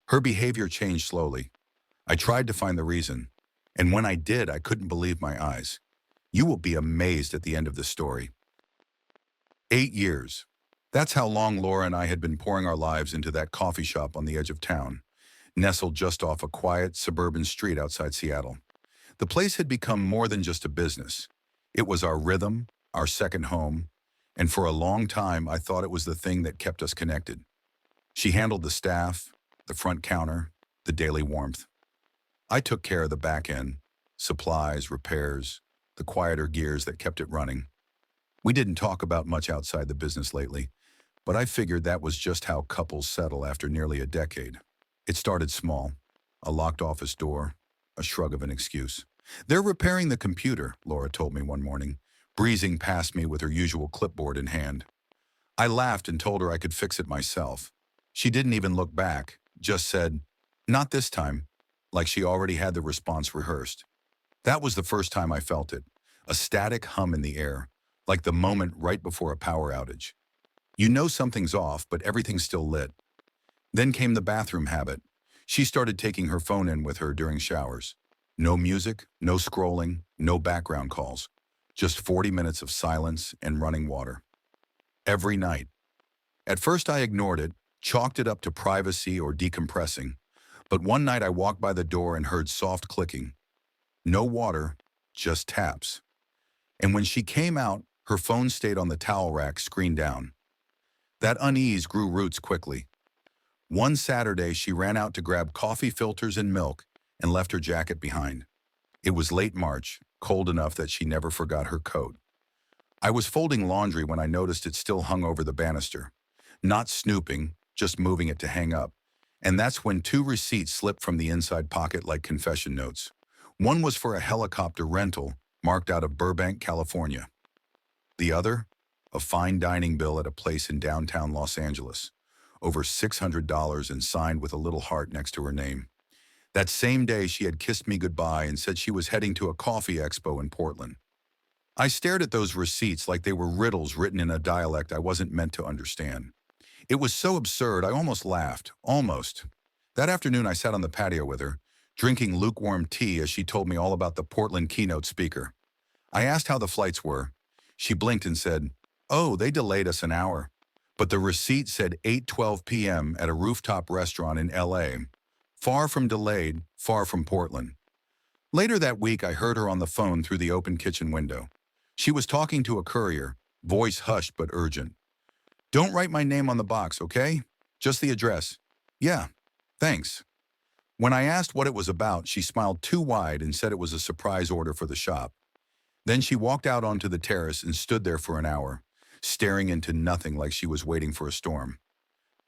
Her behavior changed slowly. I tried to find the reason, and when I did, I couldn't believe my eyes. You will be amazed at the end of this story. 8 years. That's how long Laura and I had been pouring our lives into that coffee shop on the edge of town, nestled just off a quiet suburban street outside Seattle. The place had become more than just a business. It was our rhythm, our second home, and for a long time I thought it was the thing that kept us connected. She handled the staff, the front counter, the daily warmth. I took care of the back end, supplies, repairs, the quieter gears that kept it running. We didn't talk about much outside the business lately, but I figured that was just how couples settle after nearly a decade. It started small, a locked office door, a shrug of an excuse. "They're repairing the computer," Laura told me one morning, breezing past me with her usual clipboard in hand. I laughed and told her I could fix it myself. She didn't even look back, just said, "Not this time," like she already had the response rehearsed. That was the first time I felt it, a static hum in the air, like the moment right before a power outage. You know something's off, but everything's still lit. Then came the bathroom habit. She started taking her phone in with her during showers. No music, no scrolling, no background calls. Just 40 minutes of silence and running water. Every night. At first I ignored it, chalked it up to privacy or decompressing. But one night I walked by the door and heard soft clicking. No water, just taps. And when she came out, her phone stayed on the towel rack, screen down. That unease grew roots quickly. One Saturday, she ran out to grab coffee filters and milk and left her jacket behind. It was late March, cold enough that she never forgot her coat. I was folding laundry when I noticed it still hung over the banister. Not snooping, just moving it to hang up. And that's when two receipts slipped from the inside pocket like confession notes. One was for a helicopter rental, marked out of Burbank, California. The other, a fine dining bill at a place in downtown Los Angeles, over $600 and signed with a little heart next to her name. That same day, she had kissed me goodbye and said she was heading to a coffee expo in Portland. I stared at those receipts like they were riddles written in a dialect I wasn't meant to understand. It was so absurd, I almost laughed. Almost. That afternoon, I sat on the patio with her, drinking lukewarm tea as she told me all about the Portland keynote speaker. I asked how the flights were. She blinked and said, "Oh, they delayed us an hour." But the receipt said 8:12 p.m. at a rooftop restaurant in LA. Far from delayed, far from Portland. Later that week, I heard her on the phone through the open kitchen window. She was talking to a courier, voice hushed but urgent. "Don't write my name on the box, okay? Just the address." "Yeah, thanks." When I asked what it was about, she smiled too wide and said it was a surprise order for the shop. Then she walked out onto the terrace and stood there for an hour, staring into nothing like she was waiting for a storm.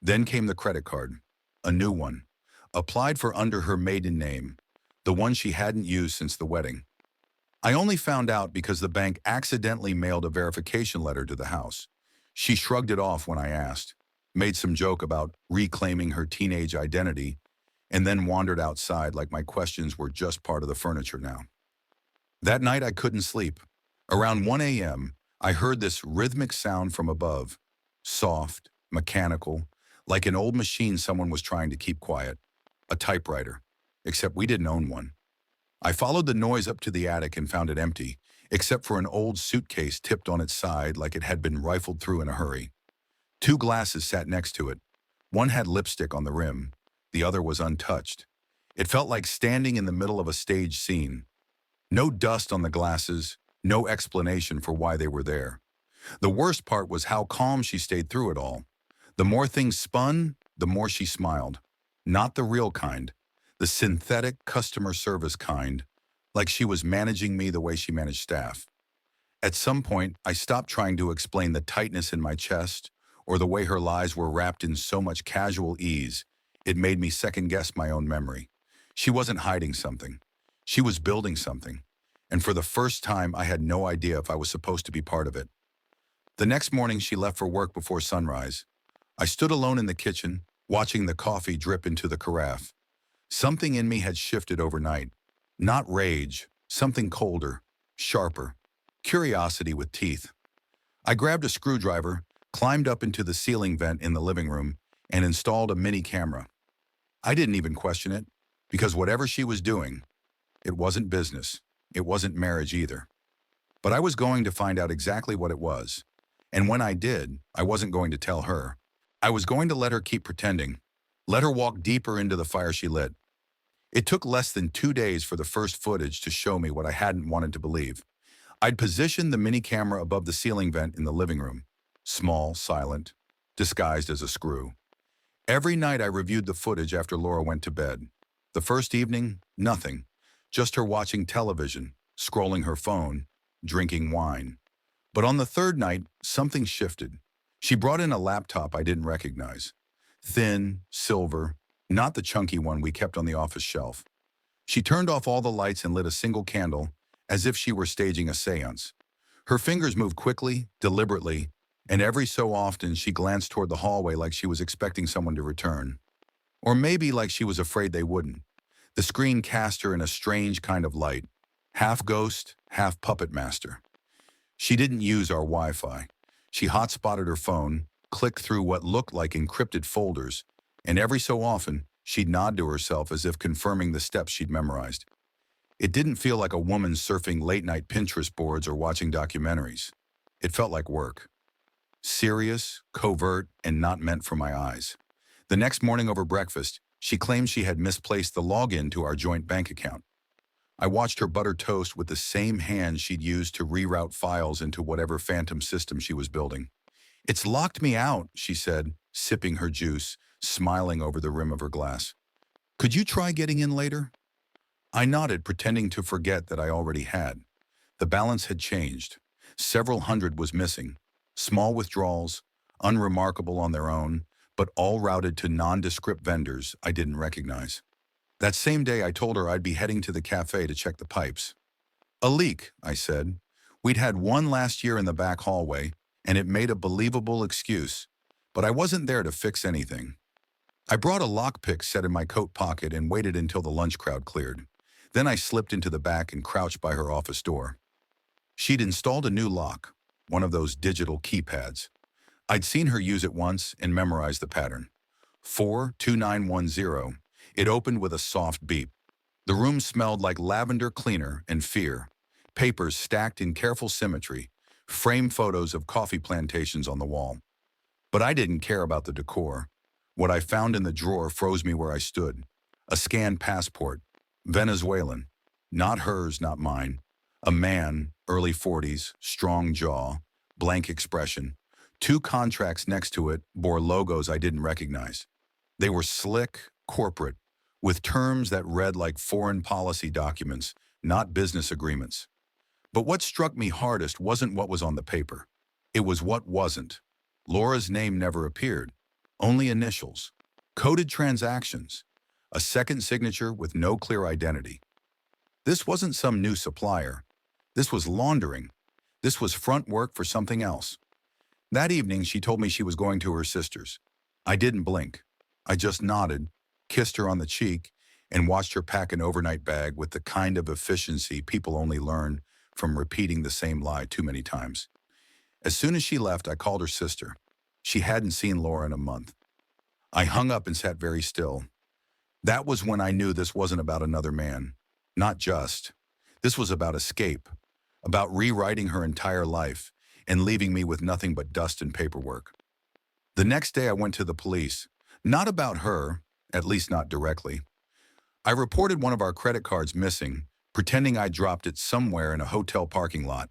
Then came the credit card, a new one, applied for under her maiden name, the one she hadn't used since the wedding. I only found out because the bank accidentally mailed a verification letter to the house. She shrugged it off when I asked, made some joke about reclaiming her teenage identity, and then wandered outside like my questions were just part of the furniture now. That night I couldn't sleep. Around 1 a.m., I heard this rhythmic sound from above, soft, mechanical, like an old machine someone was trying to keep quiet, a typewriter, except we didn't own one. I followed the noise up to the attic and found it empty, except for an old suitcase tipped on its side like it had been rifled through in a hurry. Two glasses sat next to it. One had lipstick on the rim, the other was untouched. It felt like standing in the middle of a stage scene. No dust on the glasses, no explanation for why they were there. The worst part was how calm she stayed through it all. The more things spun, the more she smiled. Not the real kind, the synthetic customer service kind, like she was managing me the way she managed staff. At some point, I stopped trying to explain the tightness in my chest or the way her lies were wrapped in so much casual ease. It made me second-guess my own memory. She wasn't hiding something. She was building something. And for the first time, I had no idea if I was supposed to be part of it. The next morning, she left for work before sunrise. I stood alone in the kitchen, watching the coffee drip into the carafe. Something in me had shifted overnight. Not rage, something colder, sharper. Curiosity with teeth. I grabbed a screwdriver, climbed up into the ceiling vent in the living room, and installed a mini camera. I didn't even question it, because whatever she was doing, it wasn't business. It wasn't marriage either. But I was going to find out exactly what it was. And when I did, I wasn't going to tell her. I was going to let her keep pretending, let her walk deeper into the fire she lit. It took less than 2 days for the first footage to show me what I hadn't wanted to believe. I'd positioned the mini camera above the ceiling vent in the living room, small, silent, disguised as a screw. Every night I reviewed the footage after Laura went to bed. The first evening, nothing. Just her watching television, scrolling her phone, drinking wine. But on the third night, something shifted. She brought in a laptop I didn't recognize. Thin, silver, not the chunky one we kept on the office shelf. She turned off all the lights and lit a single candle, as if she were staging a seance. Her fingers moved quickly, deliberately, and every so often she glanced toward the hallway like she was expecting someone to return. Or maybe like she was afraid they wouldn't. The screen cast her in a strange kind of light, half ghost, half puppet master. She didn't use our Wi-Fi. She hotspotted her phone, clicked through what looked like encrypted folders, and every so often, she'd nod to herself as if confirming the steps she'd memorized. It didn't feel like a woman surfing late-night Pinterest boards or watching documentaries. It felt like work. Serious, covert, and not meant for my eyes. The next morning over breakfast, she claimed she had misplaced the login to our joint bank account. I watched her butter toast with the same hand she'd used to reroute files into whatever phantom system she was building. "It's locked me out," she said, sipping her juice, smiling over the rim of her glass. "Could you try getting in later?" I nodded, pretending to forget that I already had. The balance had changed. Several hundred was missing. Small withdrawals, unremarkable on their own, but all routed to nondescript vendors I didn't recognize. That same day, I told her I'd be heading to the cafe to check the pipes. "A leak," I said. We'd had one last year in the back hallway, and it made a believable excuse, but I wasn't there to fix anything. I brought a lockpick set in my coat pocket and waited until the lunch crowd cleared. Then I slipped into the back and crouched by her office door. She'd installed a new lock, one of those digital keypads. I'd seen her use it once and memorized the pattern. 42910. It opened with a soft beep. The room smelled like lavender cleaner and fear. Papers stacked in careful symmetry, framed photos of coffee plantations on the wall. But I didn't care about the decor. What I found in the drawer froze me where I stood. A scanned passport. Venezuelan. Not hers, not mine. A man, early 40s, strong jaw, blank expression. 2 contracts next to it bore logos I didn't recognize. They were slick, corporate, with terms that read like foreign policy documents, not business agreements. But what struck me hardest wasn't what was on the paper. It was what wasn't. Laura's name never appeared. Only initials. Coded transactions. A second signature with no clear identity. This wasn't some new supplier. This was laundering. This was front work for something else. That evening, she told me she was going to her sister's. I didn't blink. I just nodded, kissed her on the cheek, and watched her pack an overnight bag with the kind of efficiency people only learn from repeating the same lie too many times. As soon as she left, I called her sister. She hadn't seen Laura in a month. I hung up and sat very still. That was when I knew this wasn't about another man. Not just. This was about escape, about rewriting her entire life and leaving me with nothing but dust and paperwork. The next day I went to the police. Not about her, at least not directly. I reported one of our credit cards missing, pretending I dropped it somewhere in a hotel parking lot.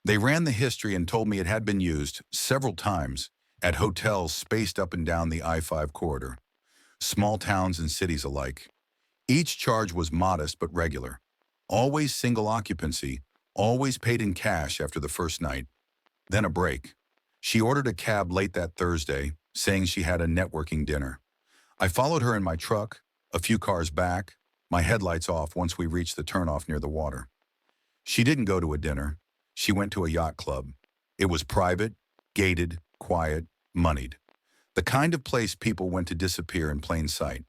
They ran the history and told me it had been used several times at hotels spaced up and down the I-5 corridor. Small towns and cities alike. Each charge was modest but regular. Always single occupancy, always paid in cash after the first night. Then a break. She ordered a cab late that Thursday, saying she had a networking dinner. I followed her in my truck, a few cars back, my headlights off once we reached the turnoff near the water. She didn't go to a dinner. She went to a yacht club. It was private, gated, quiet, moneyed. The kind of place people went to disappear in plain sight.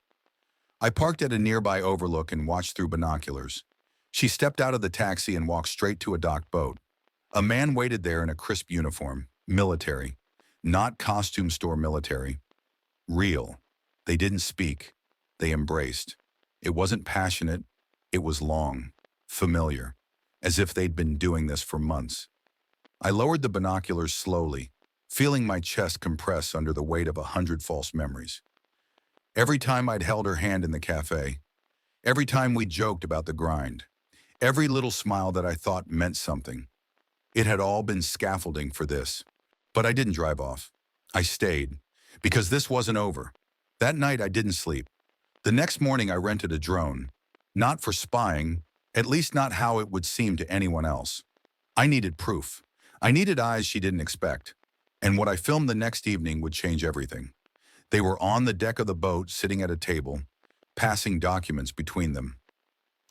I parked at a nearby overlook and watched through binoculars. She stepped out of the taxi and walked straight to a docked boat. A man waited there in a crisp uniform, military, not costume store military. Real. They didn't speak. They embraced. It wasn't passionate, it was long, familiar, as if they'd been doing this for months. I lowered the binoculars slowly, feeling my chest compress under the weight of 100 false memories. Every time I'd held her hand in the cafe, every time we joked about the grind, every little smile that I thought meant something, it had all been scaffolding for this. But I didn't drive off. I stayed, because this wasn't over. That night I didn't sleep. The next morning I rented a drone, not for spying, at least not how it would seem to anyone else. I needed proof. I needed eyes she didn't expect. And what I filmed the next evening would change everything. They were on the deck of the boat, sitting at a table, passing documents between them.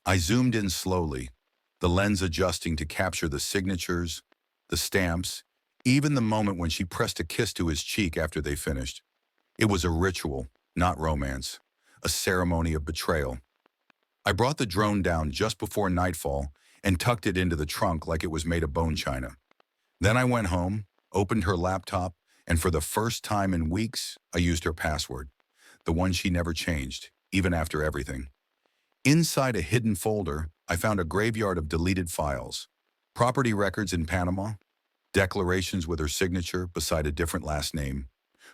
I zoomed in slowly, the lens adjusting to capture the signatures, the stamps, even the moment when she pressed a kiss to his cheek after they finished. It was a ritual, not romance, a ceremony of betrayal. I brought the drone down just before nightfall and tucked it into the trunk like it was made of bone china. Then I went home, opened her laptop, and for the first time in weeks, I used her password, the one she never changed, even after everything. Inside a hidden folder, I found a graveyard of deleted files, property records in Panama, declarations with her signature beside a different last name,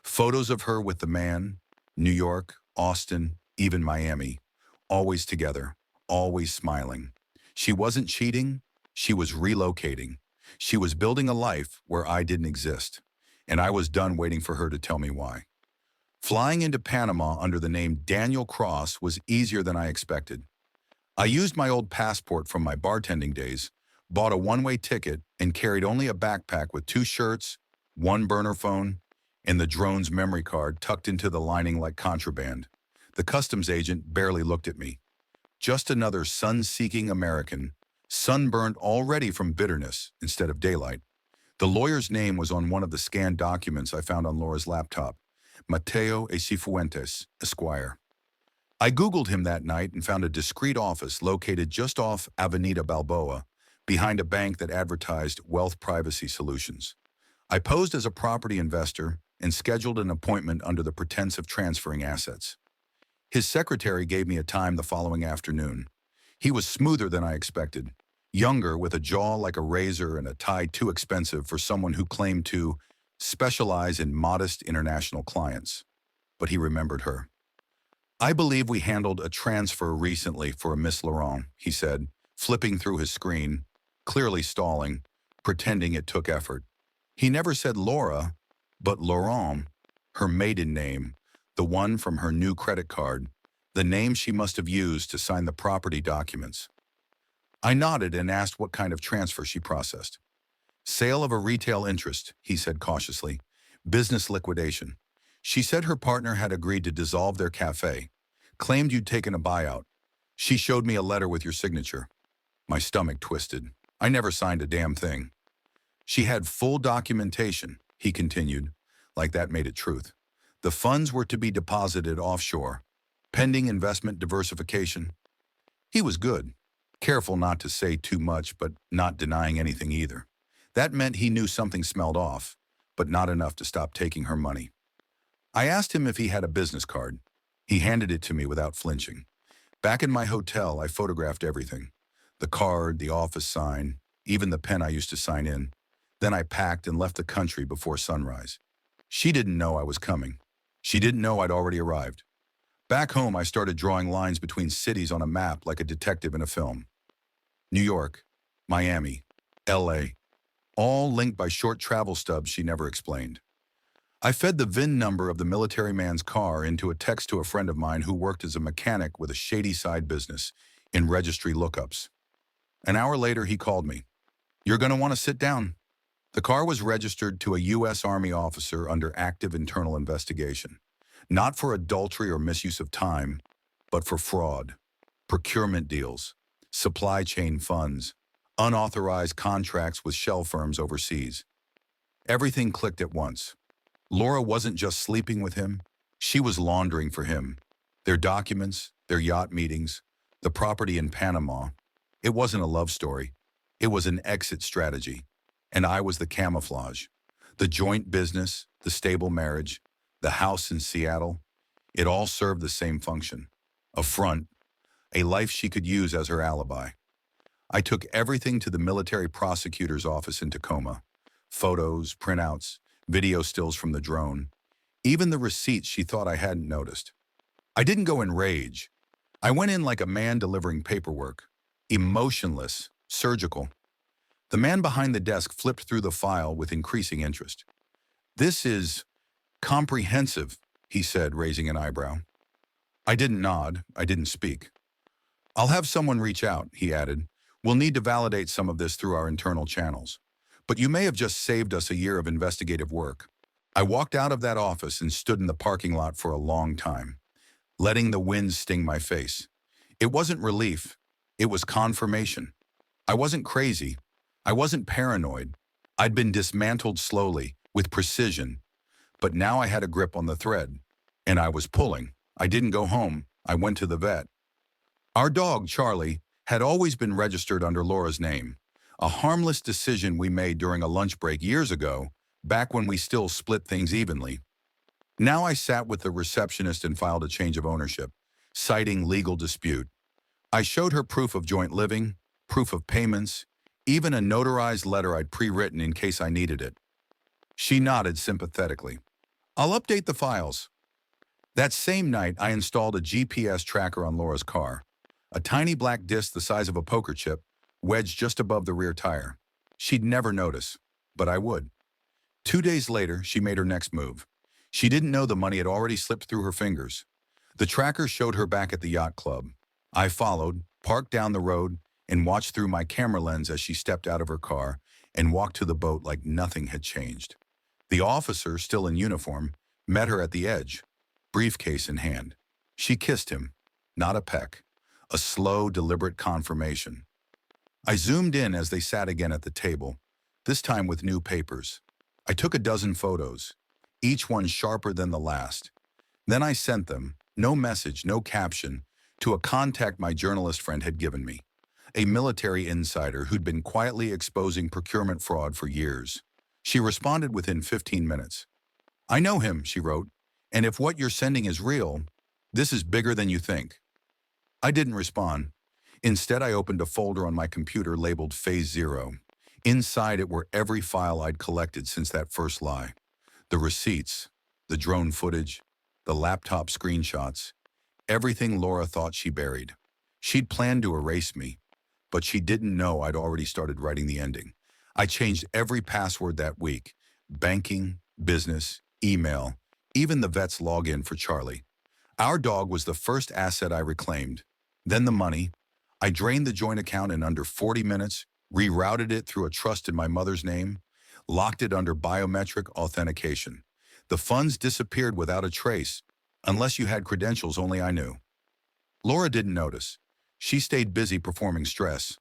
photos of her with the man, New York, Austin, even Miami, always together, always smiling. She wasn't cheating, she was relocating. She was building a life where I didn't exist, and I was done waiting for her to tell me why. Flying into Panama under the name Daniel Cross was easier than I expected. I used my old passport from my bartending days, bought a one-way ticket, and carried only a backpack with 2 shirts, 1 burner phone, and the drone's memory card tucked into the lining like contraband. The customs agent barely looked at me. Just another sun-seeking American, sunburned already from bitterness instead of daylight. The lawyer's name was on one of the scanned documents I found on Laura's laptop, Mateo A. Cifuentes, Esquire. I Googled him that night and found a discreet office located just off Avenida Balboa, behind a bank that advertised wealth privacy solutions. I posed as a property investor and scheduled an appointment under the pretense of transferring assets. His secretary gave me a time the following afternoon. He was smoother than I expected, younger with a jaw like a razor and a tie too expensive for someone who claimed to specialize in modest international clients. But he remembered her. "I believe we handled a transfer recently for a Miss Laurent," he said, flipping through his screen, clearly stalling, pretending it took effort. He never said Laura, but Laurent, her maiden name, the one from her new credit card, the name she must have used to sign the property documents. I nodded and asked what kind of transfer she processed. "Sale of a retail interest," he said cautiously. "Business liquidation. She said her partner had agreed to dissolve their cafe. Claimed you'd taken a buyout. She showed me a letter with your signature." My stomach twisted. I never signed a damn thing. "She had full documentation," he continued, like that made it truth. "The funds were to be deposited offshore, pending investment diversification." He was good, careful not to say too much, but not denying anything either. That meant he knew something smelled off, but not enough to stop taking her money. I asked him if he had a business card. He handed it to me without flinching. Back in my hotel, I photographed everything. The card, the office sign, even the pen I used to sign in. Then I packed and left the country before sunrise. She didn't know I was coming. She didn't know I'd already arrived. Back home, I started drawing lines between cities on a map like a detective in a film. New York, Miami, LA, all linked by short travel stubs she never explained. I fed the VIN number of the military man's car into a text to a friend of mine who worked as a mechanic with a shady side business in registry lookups. An hour later, he called me. "You're going to want to sit down." The car was registered to a U.S. Army officer under active internal investigation, not for adultery or misuse of time, but for fraud, procurement deals, supply chain funds, unauthorized contracts with shell firms overseas. Everything clicked at once. Laura wasn't just sleeping with him, she was laundering for him. Their documents, their yacht meetings, the property in Panama. It wasn't a love story. It was an exit strategy. And I was the camouflage. The joint business, the stable marriage, the house in Seattle. It all served the same function. a front, a life she could use as her alibi. I took everything to the military prosecutor's office in Tacoma. Photos, printouts, video stills from the drone, even the receipts she thought I hadn't noticed. I didn't go in rage. I went in like a man delivering paperwork, emotionless, surgical. The man behind the desk flipped through the file with increasing interest. "This is comprehensive," he said, raising an eyebrow. I didn't nod. I didn't speak. "I'll have someone reach out," he added. "We'll need to validate some of this through our internal channels. But you may have just saved us a year of investigative work." I walked out of that office and stood in the parking lot for a long time, letting the wind sting my face. It wasn't relief. It was confirmation. I wasn't crazy. I wasn't paranoid. I'd been dismantled slowly, with precision. But now I had a grip on the thread, and I was pulling. I didn't go home. I went to the vet. Our dog, Charlie, had always been registered under Laura's name, a harmless decision we made during a lunch break years ago, back when we still split things evenly. Now I sat with the receptionist and filed a change of ownership, citing legal dispute. I showed her proof of joint living, proof of payments, even a notarized letter I'd pre-written in case I needed it. She nodded sympathetically. "I'll update the files." That same night, I installed a GPS tracker on Laura's car, a tiny black disc the size of a poker chip, wedged just above the rear tire. She'd never notice, but I would. 2 days later, she made her next move. She didn't know the money had already slipped through her fingers. The tracker showed her back at the yacht club. I followed, parked down the road, and watched through my camera lens as she stepped out of her car and walked to the boat like nothing had changed. The officer, still in uniform, met her at the edge, briefcase in hand. She kissed him, not a peck, a slow, deliberate confirmation. I zoomed in as they sat again at the table, this time with new papers. I took a dozen photos, each one sharper than the last. Then I sent them, no message, no caption, to a contact my journalist friend had given me, a military insider who'd been quietly exposing procurement fraud for years. She responded within 15 minutes. "I know him," she wrote, "and if what you're sending is real, this is bigger than you think." I didn't respond. Instead, I opened a folder on my computer labeled Phase 0. Inside it were every file I'd collected since that first lie. The receipts, the drone footage, the laptop screenshots, everything Laura thought she buried. She'd planned to erase me, but she didn't know I'd already started writing the ending. I changed every password that week: banking, business, email, even the vet's login for Charlie. Our dog was the first asset I reclaimed. Then the money. I drained the joint account in under 40 minutes, rerouted it through a trust in my mother's name, locked it under biometric authentication. The funds disappeared without a trace, unless you had credentials only I knew. Laura didn't notice. She stayed busy performing stress.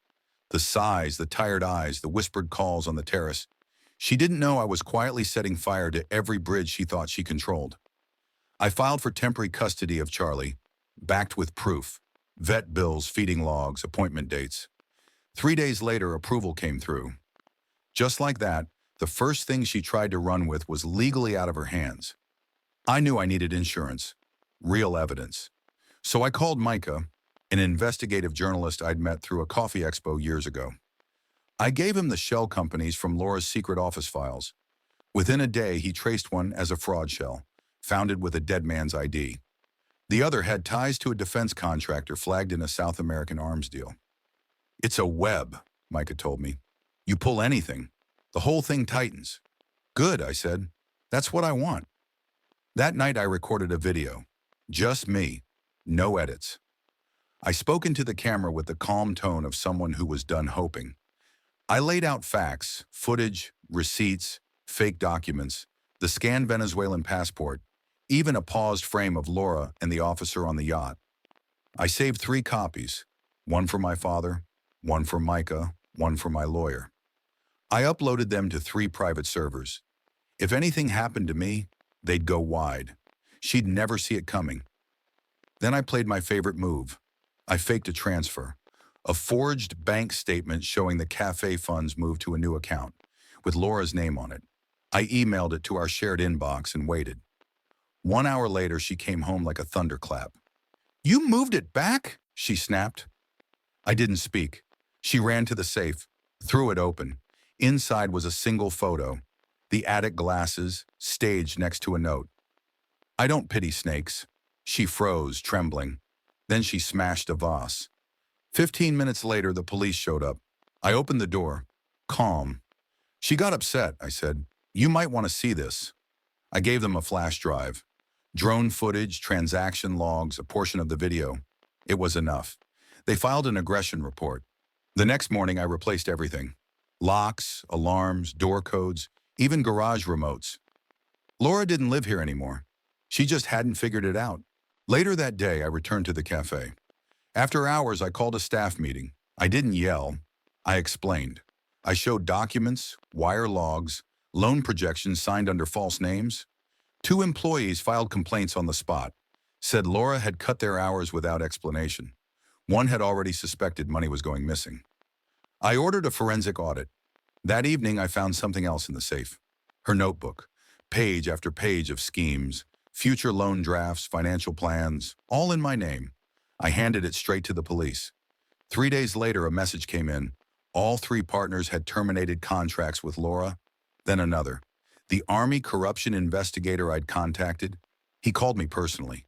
The sighs, the tired eyes, the whispered calls on the terrace. She didn't know I was quietly setting fire to every bridge she thought she controlled. I filed for temporary custody of Charlie, backed with proof: vet bills, feeding logs, appointment dates. 3 days later, approval came through. Just like that, the first thing she tried to run with was legally out of her hands. I knew I needed insurance, real evidence. So I called Micah, an investigative journalist I'd met through a coffee expo years ago. I gave him the shell companies from Laura's secret office files. Within a day, he traced one as a fraud shell, founded with a dead man's ID. The other had ties to a defense contractor flagged in a South American arms deal. "It's a web," Micah told me. "You pull anything, the whole thing tightens." "Good," I said. "That's what I want." That night I recorded a video. Just me. No edits. I spoke into the camera with the calm tone of someone who was done hoping. I laid out facts, footage, receipts, fake documents, the scanned Venezuelan passport, even a paused frame of Laura and the officer on the yacht. I saved 3 copies, one for my father, one for Micah, one for my lawyer. I uploaded them to 3 private servers. If anything happened to me, they'd go wide. She'd never see it coming. Then I played my favorite move. I faked a transfer, a forged bank statement showing the cafe funds moved to a new account, with Laura's name on it. I emailed it to our shared inbox and waited. 1 hour later, she came home like a thunderclap. "You moved it back?" she snapped. I didn't speak. She ran to the safe, threw it open. Inside was a single photo. The attic glasses, staged next to a note. "I don't pity snakes." She froze, trembling. Then she smashed a vase. 15 minutes later, the police showed up. I opened the door. Calm. "She got upset," I said. "You might want to see this." I gave them a flash drive. Drone footage, transaction logs, a portion of the video. It was enough. They filed an aggression report. The next morning, I replaced everything. Locks, alarms, door codes, even garage remotes. Laura didn't live here anymore. She just hadn't figured it out. Later that day, I returned to the cafe. After hours, I called a staff meeting. I didn't yell. I explained. I showed documents, wire logs, loan projections signed under false names. 2 employees filed complaints on the spot, said Laura had cut their hours without explanation. One had already suspected money was going missing. I ordered a forensic audit. That evening, I found something else in the safe. Her notebook, page after page of schemes, future loan drafts, financial plans, all in my name. I handed it straight to the police. 3 days later, a message came in. All 3 partners had terminated contracts with Laura. Then another. The Army corruption investigator I'd contacted, he called me personally.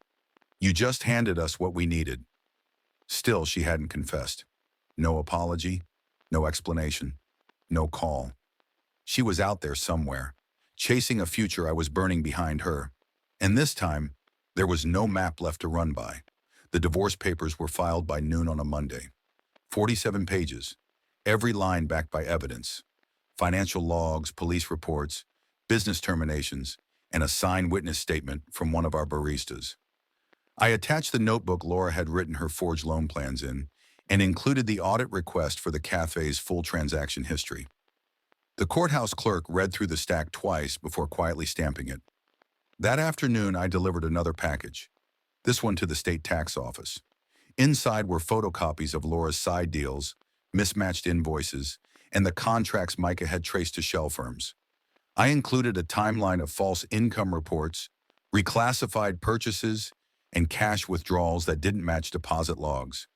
"You just handed us what we needed." Still, she hadn't confessed. No apology, no explanation, no call. She was out there somewhere, chasing a future I was burning behind her. And this time, there was no map left to run by. The divorce papers were filed by noon on a Monday. 47 pages, every line backed by evidence. Financial logs, police reports, business terminations, and a signed witness statement from one of our baristas. I attached the notebook Laura had written her forged loan plans in and included the audit request for the cafe's full transaction history. The courthouse clerk read through the stack twice before quietly stamping it. That afternoon, I delivered another package, this one to the state tax office. Inside were photocopies of Laura's side deals, mismatched invoices, and the contracts Micah had traced to shell firms. I included a timeline of false income reports, reclassified purchases, and cash withdrawals that didn't match deposit logs.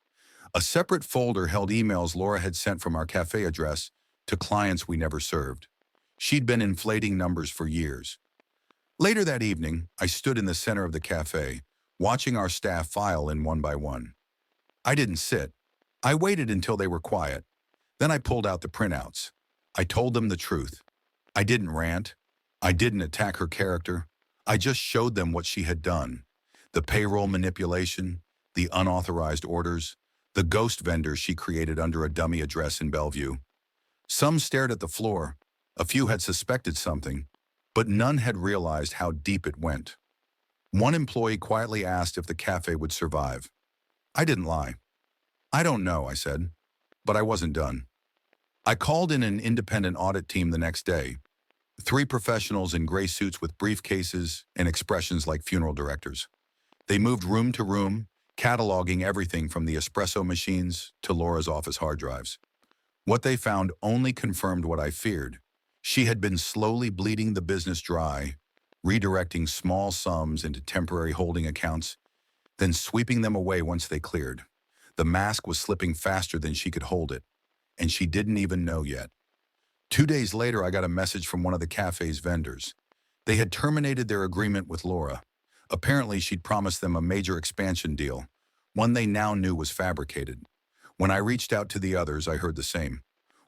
A separate folder held emails Laura had sent from our cafe address to clients we never served. She'd been inflating numbers for years. Later that evening, I stood in the center of the cafe, watching our staff file in one by one. I didn't sit. I waited until they were quiet. Then I pulled out the printouts. I told them the truth. I didn't rant. I didn't attack her character. I just showed them what she had done. The payroll manipulation, the unauthorized orders, the ghost vendors she created under a dummy address in Bellevue. Some stared at the floor. A few had suspected something, but none had realized how deep it went. One employee quietly asked if the cafe would survive. I didn't lie. "I don't know," I said, but I wasn't done. I called in an independent audit team the next day. 3 professionals in gray suits with briefcases and expressions like funeral directors. They moved room to room, cataloging everything from the espresso machines to Laura's office hard drives. What they found only confirmed what I feared. She had been slowly bleeding the business dry, redirecting small sums into temporary holding accounts, then sweeping them away once they cleared. The mask was slipping faster than she could hold it, and she didn't even know yet. 2 days later, I got a message from one of the cafe's vendors. They had terminated their agreement with Laura. Apparently, she'd promised them a major expansion deal, one they now knew was fabricated. When I reached out to the others, I heard the same.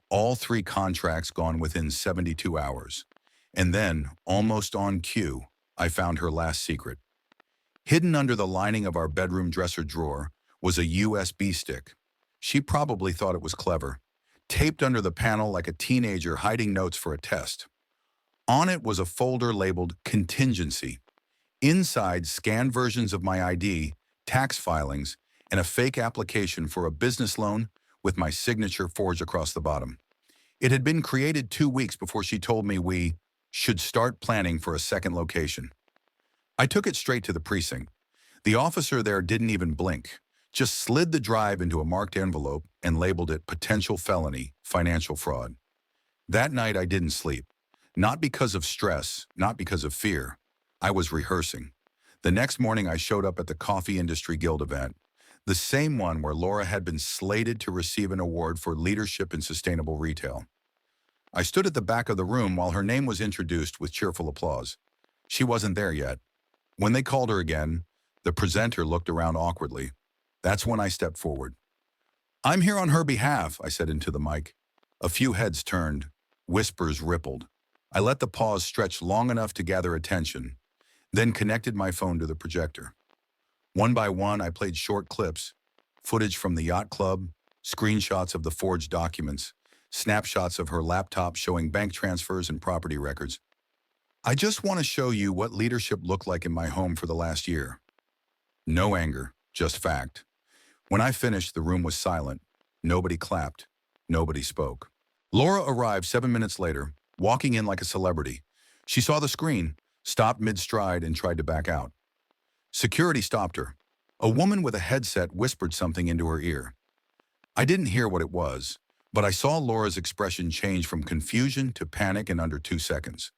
All 3 contracts gone within 72 hours. And then, almost on cue, I found her last secret. Hidden under the lining of our bedroom dresser drawer was a USB stick. She probably thought it was clever. Taped under the panel like a teenager hiding notes for a test. On it was a folder labeled Contingency. Inside, scanned versions of my ID, tax filings, and a fake application for a business loan with my signature forged across the bottom. It had been created 2 weeks before she told me we should start planning for a second location. I took it straight to the precinct. The officer there didn't even blink, just slid the drive into a marked envelope and labeled it Potential Felony, Financial Fraud. That night I didn't sleep. Not because of stress, not because of fear. I was rehearsing. The next morning I showed up at the Coffee Industry Guild event. the same one where Laura had been slated to receive an award for leadership in sustainable retail. I stood at the back of the room while her name was introduced with cheerful applause. She wasn't there yet. When they called her again, the presenter looked around awkwardly. That's when I stepped forward. "I'm here on her behalf," I said into the mic. A few heads turned. Whispers rippled. I let the pause stretch long enough to gather attention, then connected my phone to the projector. One by one, I played short clips, footage from the yacht club, screenshots of the forged documents, snapshots of her laptop showing bank transfers and property records. "I just want to show you what leadership looked like in my home for the last year." No anger, just fact. When I finished, the room was silent. Nobody clapped. Nobody spoke. Laura arrived 7 minutes later, walking in like a celebrity. She saw the screen, stopped mid-stride, and tried to back out. Security stopped her. A woman with a headset whispered something into her ear. I didn't hear what it was, but I saw Laura's expression change from confusion to panic in under 2 seconds.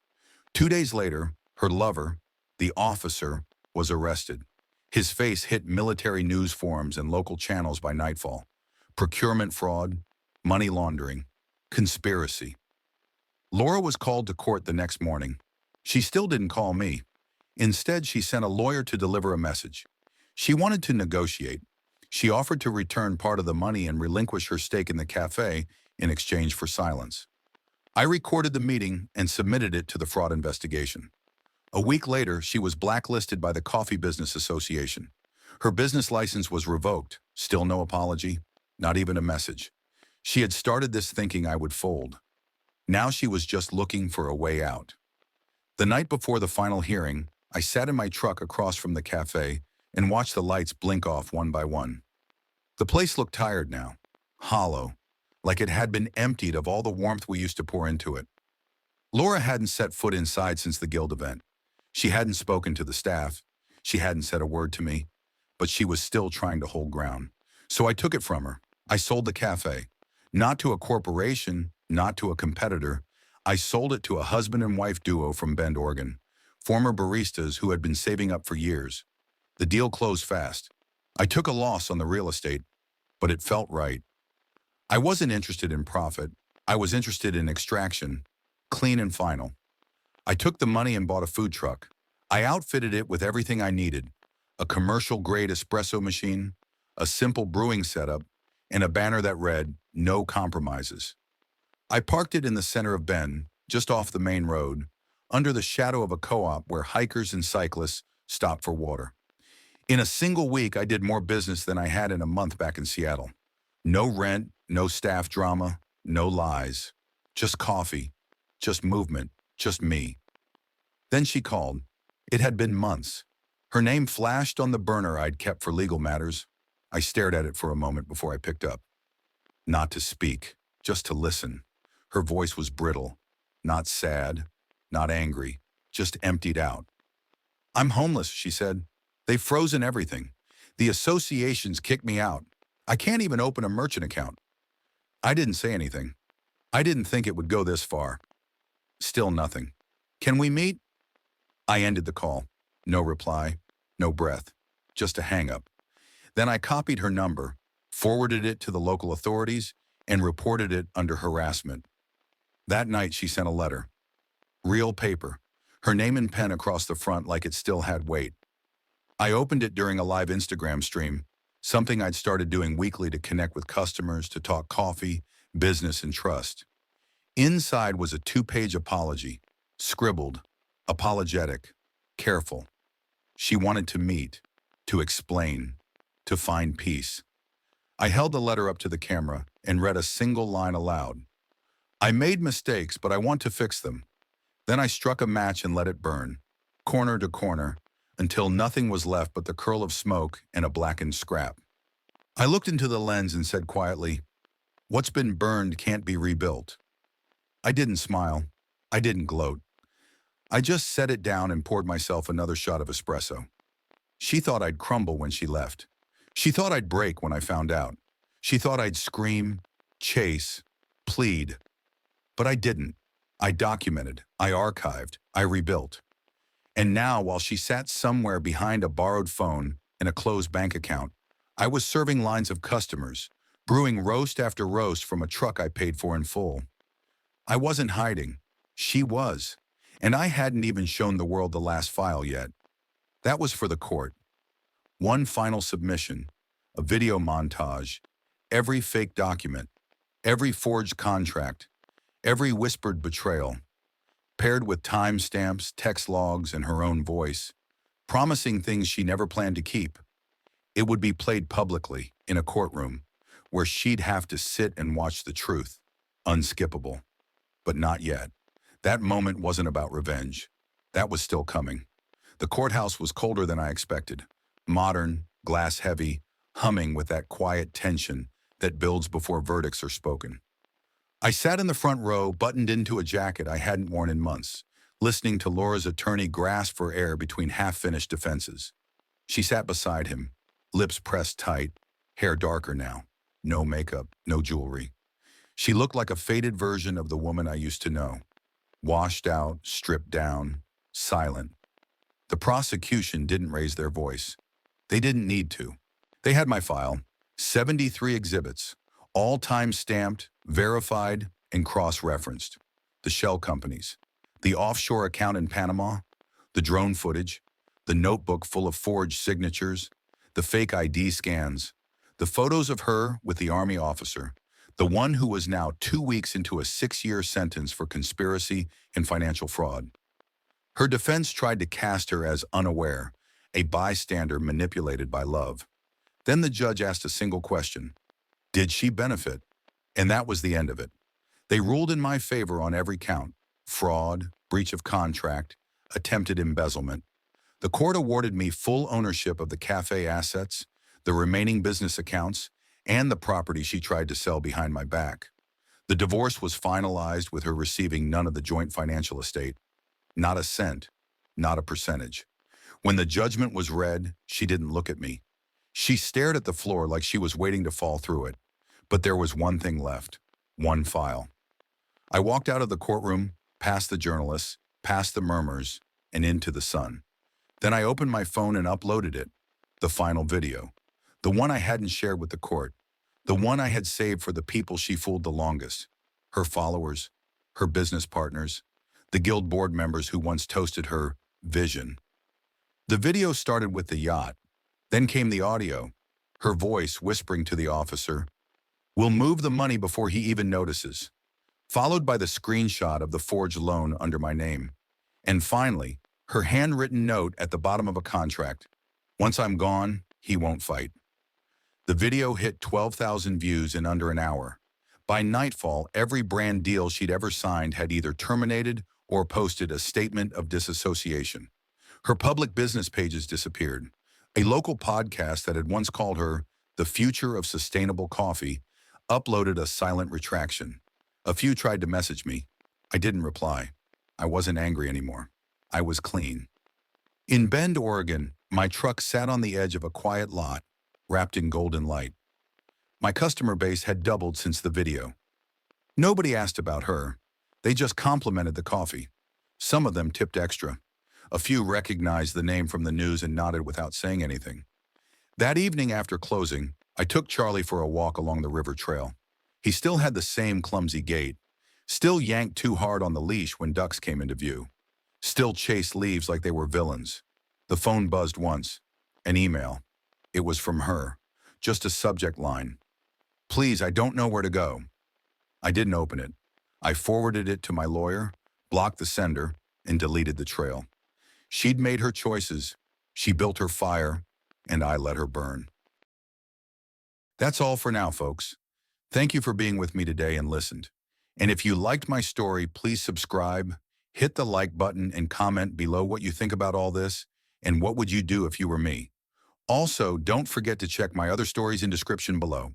2 days later, her lover, the officer, was arrested. His face hit military news forums and local channels by nightfall. Procurement fraud, money laundering, conspiracy. Laura was called to court the next morning. She still didn't call me. Instead, she sent a lawyer to deliver a message. She wanted to negotiate. She offered to return part of the money and relinquish her stake in the cafe in exchange for silence. I recorded the meeting and submitted it to the fraud investigation. A week later, she was blacklisted by the Coffee Business Association. Her business license was revoked. Still no apology, not even a message. She had started this thinking I would fold. Now she was just looking for a way out. The night before the final hearing, I sat in my truck across from the cafe and watched the lights blink off one by one. The place looked tired now, hollow, like it had been emptied of all the warmth we used to pour into it. Laura hadn't set foot inside since the guild event. She hadn't spoken to the staff. She hadn't said a word to me, but she was still trying to hold ground. So I took it from her. I sold the cafe. Not to a corporation, not to a competitor. I sold it to a husband and wife duo from Bend, Oregon, former baristas who had been saving up for years. The deal closed fast. I took a loss on the real estate, but it felt right. I wasn't interested in profit. I was interested in extraction, clean and final. I took the money and bought a food truck. I outfitted it with everything I needed: a commercial-grade espresso machine, a simple brewing setup, and a banner that read, "No compromises." I parked it in the center of Bend, just off the main road, under the shadow of a co-op where hikers and cyclists stop for water. In a single week, I did more business than I had in a month back in Seattle. No rent, no staff drama, no lies. Just coffee, just movement, just me. Then she called. It had been months. Her name flashed on the burner I'd kept for legal matters. I stared at it for a moment before I picked up. Not to speak, just to listen. Her voice was brittle, not sad, not angry, just emptied out. "I'm homeless," she said. "They've frozen everything. The associations kicked me out. I can't even open a merchant account." I didn't say anything. I didn't think it would go this far. Still nothing. "Can we meet?" I ended the call. No reply, no breath, just a hang-up. Then I copied her number, forwarded it to the local authorities, and reported it under harassment. That night she sent a letter. Real paper, her name in pen across the front like it still had weight. I opened it during a live Instagram stream, something I'd started doing weekly to connect with customers, to talk coffee, business, and trust. Inside was a 2-page apology, scribbled, apologetic, careful. She wanted to meet, to explain, to find peace. I held the letter up to the camera and read a single line aloud. "I made mistakes, but I want to fix them." Then I struck a match and let it burn, corner to corner, until nothing was left but the curl of smoke and a blackened scrap. I looked into the lens and said quietly, "What's been burned can't be rebuilt." I didn't smile. I didn't gloat. I just set it down and poured myself another shot of espresso. She thought I'd crumble when she left. She thought I'd break when I found out. She thought I'd scream, chase, plead. But I didn't. I documented, I archived, I rebuilt. And now, while she sat somewhere behind a borrowed phone and a closed bank account, I was serving lines of customers, brewing roast after roast from a truck I paid for in full. I wasn't hiding. She was. And I hadn't even shown the world the last file yet. That was for the court. One final submission, a video montage, every fake document, every forged contract, every whispered betrayal, paired with timestamps, text logs, and her own voice, promising things she never planned to keep. It would be played publicly, in a courtroom, where she'd have to sit and watch the truth. Unskippable. But not yet. That moment wasn't about revenge. That was still coming. The courthouse was colder than I expected. Modern, glass-heavy, humming with that quiet tension that builds before verdicts are spoken. I sat in the front row, buttoned into a jacket I hadn't worn in months, listening to Laura's attorney grasp for air between half-finished defenses. She sat beside him, lips pressed tight, hair darker now, no makeup, no jewelry. She looked like a faded version of the woman I used to know. Washed out, stripped down, silent. The prosecution didn't raise their voice. They didn't need to. They had my file, 73 exhibits, all time-stamped, verified, and cross-referenced. The shell companies, the offshore account in Panama, the drone footage, the notebook full of forged signatures, the fake ID scans, the photos of her with the Army officer, the one who was now 2 weeks into a 6-year sentence for conspiracy and financial fraud. Her defense tried to cast her as unaware, a bystander manipulated by love. Then the judge asked a single question. Did she benefit? And that was the end of it. They ruled in my favor on every count: fraud, breach of contract, attempted embezzlement. The court awarded me full ownership of the cafe assets, the remaining business accounts, and the property she tried to sell behind my back. The divorce was finalized with her receiving none of the joint financial estate. Not a cent, not a percentage. When the judgment was read, she didn't look at me. She stared at the floor like she was waiting to fall through it. But there was one thing left, one file. I walked out of the courtroom, past the journalists, past the murmurs, and into the sun. Then I opened my phone and uploaded it, the final video. The one I hadn't shared with the court. The one I had saved for the people she fooled the longest. Her followers, her business partners, the guild board members who once toasted her vision. The video started with the yacht. Then came the audio, her voice whispering to the officer, "We'll move the money before he even notices," followed by the screenshot of the forged loan under my name. And finally, her handwritten note at the bottom of a contract. "Once I'm gone, he won't fight." The video hit 12,000 views in under an hour. By nightfall, every brand deal she'd ever signed had either terminated or posted a statement of disassociation. Her public business pages disappeared. A local podcast that had once called her the future of sustainable coffee uploaded a silent retraction. A few tried to message me. I didn't reply. I wasn't angry anymore. I was clean. In Bend, Oregon, my truck sat on the edge of a quiet lot, wrapped in golden light. My customer base had doubled since the video. Nobody asked about her. They just complimented the coffee. Some of them tipped extra. A few recognized the name from the news and nodded without saying anything. That evening after closing, I took Charlie for a walk along the river trail. He still had the same clumsy gait, still yanked too hard on the leash when ducks came into view, still chased leaves like they were villains. The phone buzzed once. An email. It was from her. Just a subject line. "Please, I don't know where to go." I didn't open it. I forwarded it to my lawyer, blocked the sender, and deleted the trail. She'd made her choices. She built her fire, and I let her burn. That's all for now, folks. Thank you for being with me today and listened. And if you liked my story, please subscribe, hit the like button, and comment below what you think about all this and what would you do if you were me. Also, don't forget to check my other stories in description below.